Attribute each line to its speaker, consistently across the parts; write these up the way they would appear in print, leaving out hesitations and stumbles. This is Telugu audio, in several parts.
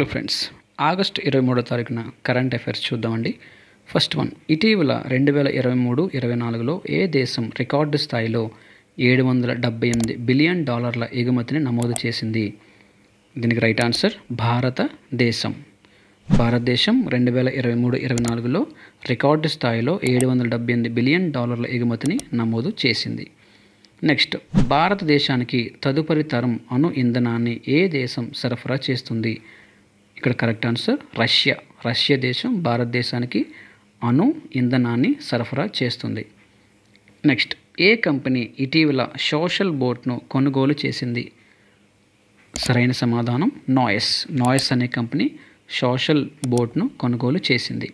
Speaker 1: హలో ఫ్రెండ్స్, ఆగస్ట్ 23వ తారీఖున కరెంట్ అఫైర్స్ చూద్దామండి. ఫస్ట్ వన్, ఇటీవల 2023-24లో ఏ దేశం రికార్డు స్థాయిలో $778 బిలియన్ ఎగుమతిని నమోదు చేసింది? దీనికి రైట్ ఆన్సర్ భారతదేశం. భారతదేశం 2023-24లో రికార్డు స్థాయిలో $778 బిలియన్ ఎగుమతిని నమోదు చేసింది. నెక్స్ట్, భారతదేశానికి తదుపరి తరం అణు ఇంధనాన్ని ఏ దేశం సరఫరా చేస్తుంది? ఇక్కడ కరెక్ట్ ఆన్సర్ రష్యా. రష్యా దేశం భారతదేశానికి అణు ఇంధనాన్ని సరఫరా చేస్తుంది. నెక్స్ట్, ఏ కంపెనీ ఇటీవల సోషల్ బోట్ను కొనుగోలు చేసింది? సరైన సమాధానం నాయిస్. నాయిస్ అనే కంపెనీ సోషల్ బోట్ను కొనుగోలు చేసింది.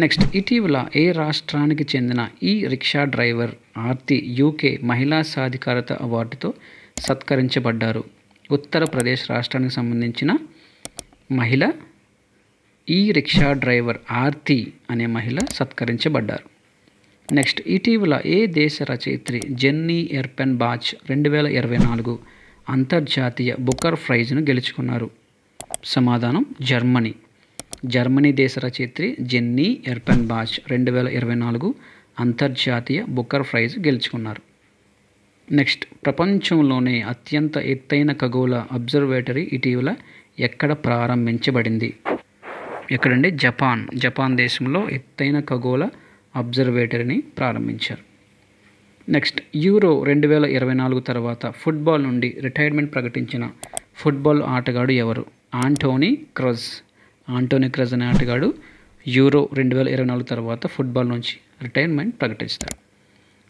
Speaker 1: నెక్స్ట్, ఇటీవల ఏ రాష్ట్రానికి చెందిన ఈ రిక్షా డ్రైవర్ ఆర్తి యూకే మహిళా సాధికారత అవార్డుతో సత్కరించబడ్డారు? ఉత్తరప్రదేశ్ రాష్ట్రానికి సంబంధించిన మహిళ ఈ రిక్షా డ్రైవర్ ఆర్తి అనే మహిళ సత్కరించబడ్డారు. నెక్స్ట్, ఇటీవల ఏ దేశ రచయిత్రి జెన్నీ ఎర్పెన్బాచ్ 2024 అంతర్జాతీయ బుకర్ ప్రైజ్ను గెలుచుకున్నారు? సమాధానం జర్మనీ. జర్మనీ దేశ రచయిత్రి జెన్నీ ఎర్పెన్బాచ్ 2024 అంతర్జాతీయ బుకర్ ప్రైజ్ గెలుచుకున్నారు. నెక్స్ట్, ప్రపంచంలోనే అత్యంత ఎత్తైన ఖగోళ అబ్జర్వేటరీ ఇటీవల ఎక్కడ ప్రారంభించబడింది? ఎక్కడండి? జపాన్. జపాన్ దేశంలో ఎత్తైన ఖగోళ అబ్జర్వేటరీని ప్రారంభించారు. నెక్స్ట్, యూరో 2024 తర్వాత ఫుట్బాల్ నుండి రిటైర్మెంట్ ప్రకటించిన ఫుట్బాల్ ఆటగాడు ఎవరు? Antony Cruz. ఆంటోనీ క్రజ్ అనే ఆటగాడు యూరో 2024 తర్వాత ఫుట్బాల్ నుంచి రిటైర్మెంట్ ప్రకటిస్తారు.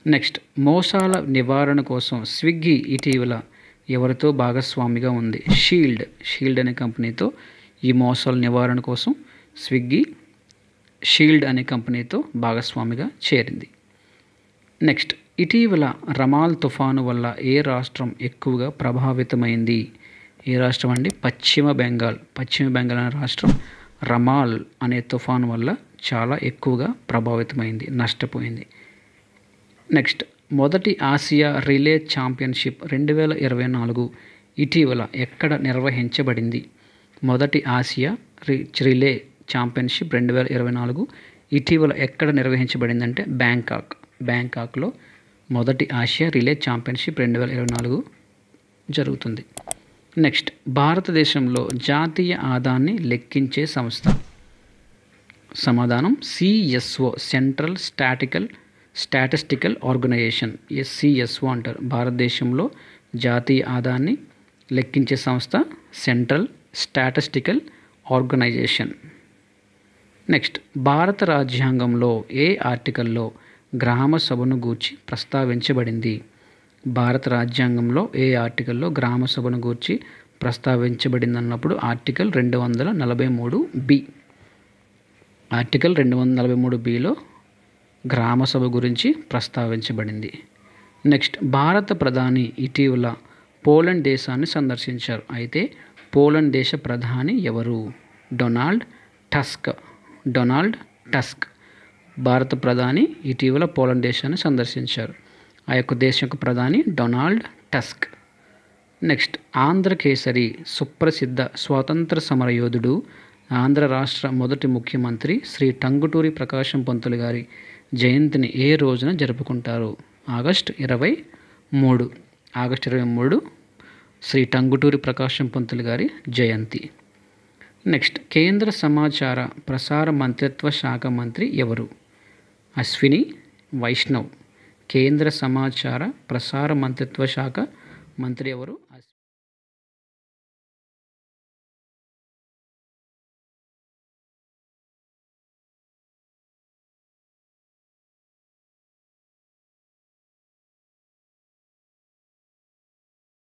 Speaker 1: నెక్స్ట్, మోసాల నివారణ కోసం స్విగ్గీ ఇటీవల ఎవరితో భాగస్వామిగా ఉంది? షీల్డ్ అనే కంపెనీతో ఈ మోసాల నివారణ కోసం స్విగ్గీ షీల్డ్ అనే కంపెనీతో భాగస్వామిగా చేరింది. నెక్స్ట్, ఇటీవల రమాల్ తుఫాను వల్ల ఏ రాష్ట్రం ఎక్కువగా ప్రభావితమైంది? ఏ రాష్ట్రం అండి? పశ్చిమ బెంగాల్. పశ్చిమ బెంగాల్ అనే రాష్ట్రం రమాల్ అనే తుఫాను వల్ల చాలా ఎక్కువగా ప్రభావితమైంది, నష్టపోయింది. నెక్స్ట్, మొదటి ఆసియా రిలే ఛాంపియన్షిప్ 2024 ఇటీవల ఎక్కడ నిర్వహించబడింది? మొదటి ఆసియా రిలే ఛాంపియన్షిప్ 2024 ఇటీవల ఎక్కడ నిర్వహించబడిందంటే బ్యాంకాక్లో మొదటి ఆసియా రిలే ఛాంపియన్షిప్ 2024 జరుగుతుంది. నెక్స్ట్, భారతదేశంలో జాతీయ ఆదాయాన్ని లెక్కించే సంస్థ? సమాధానం CSO, central statistical organisation. CSO అంటారు. భారతదేశంలో జాతీయ ఆదాయాన్ని లెక్కించే సంస్థ సెంట్రల్ స్టాటిస్టికల్ ఆర్గనైజేషన్. నెక్స్ట్, భారత రాజ్యాంగంలో ఏ ఆర్టికల్లో గ్రామ సభను గూర్చి ప్రస్తావించబడింది? భారత రాజ్యాంగంలో ఏ ఆర్టికల్లో గ్రామ సభను గూర్చి ప్రస్తావించబడింది అన్నప్పుడు ఆర్టికల్ 243B. ఆర్టికల్ 243Bలో గ్రామ సభ గురించి ప్రస్తావించబడింది. నెక్స్ట్, భారత ప్రధాని ఇటీవల పోలాండ్ దేశాన్ని సందర్శించారు. అయితే పోలాండ్ దేశ ప్రధాని ఎవరు? Donald tusk. భారత ప్రధాని ఇటీవల పోలాండ్ దేశాన్ని సందర్శించారు. ఆ యొక్క దేశం యొక్క ప్రధాని డొనాల్డ్ టస్క్. నెక్స్ట్, ఆంధ్రకేసరి సుప్రసిద్ధ స్వాతంత్ర సమరయోధుడు, ఆంధ్ర రాష్ట్ర మొదటి ముఖ్యమంత్రి శ్రీ టంగుటూరి ప్రకాశం పంతులు గారి జయంతిని ఏ రోజున జరుపుకుంటారు? ఆగస్టు 23 శ్రీ టంగుటూరి ప్రకాశం పంతులు గారి జయంతి. నెక్స్ట్, కేంద్ర సమాచార ప్రసార మంత్రిత్వ శాఖ మంత్రి ఎవరు? అశ్విని వైష్ణవ్. కేంద్ర సమాచార ప్రసార మంత్రిత్వ శాఖ మంత్రి ఎవరు?